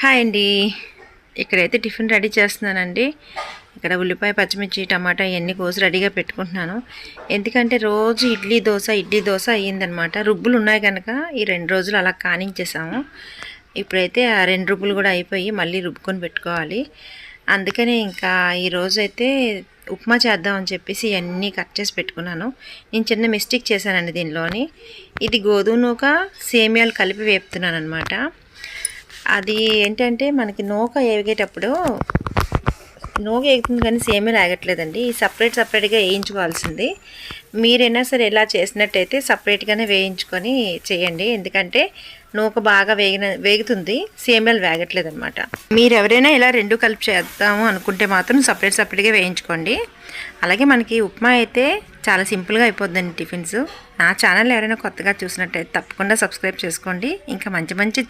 Hi అండి. ఇక్కడైతే tiffin ready చేస్తున్నానండి. ఇక్కడ ఉల్లిపాయ, పచ్చిమిర్చి, టమాటా ఇవన్నీ కోసి రెడీగా పెట్టుకుంటున్నాను. ఎందుకంటే రోజు ఇడ్లీ దోశ అయ్యిందనమాట. రుబ్బులు ఉన్నాయి కనుక ఈ 2 రోజులు అలా కానించేసాము. ఇప్పుడైతే ఆ 2 రుబ్బులు కూడా అయిపోయి మళ్ళీ రుబ్బుకొని పెట్టుకోవాలి. అందుకనే ఇంకా ఈరోజైతే ఉప్మా చేద్దామని చెప్పేసి ఇవన్నీ కట్ చేసి పెట్టుకున్నాను. నేను చిన్న మిస్టేక్ చేశానండి దీనిలోని. ఇది గోధుమ నూక, సేమియాలు కలిపి వేపుతున్నాను అనమాట. అది ఏంటంటే మనకి నూక ఏగేటప్పుడు నూక ఏగుతుంది కానీ సేమియాలు ఆగట్లేదండి. సపరేట్గా వేయించుకోవాల్సింది. మీరైనా సరే ఇలా చేసినట్టయితే సపరేట్గానే వేయించుకొని చేయండి. ఎందుకంటే నూక బాగా వేగుతుంది, సేమియాలు వేగట్లేదు అనమాట. మీరు ఎవరైనా ఇలా 2 కలిపి చేద్దాము అనుకుంటే మాత్రం సపరేట్గా వేయించుకోండి. అలాగే మనకి ఉప్మా అయితే చాలా సింపుల్గా అయిపోద్దండి టిఫిన్స్. నా ఛానల్ ఎవరైనా కొత్తగా చూసినట్టయితే తప్పకుండా సబ్స్క్రైబ్ చేసుకోండి. ఇంకా మంచి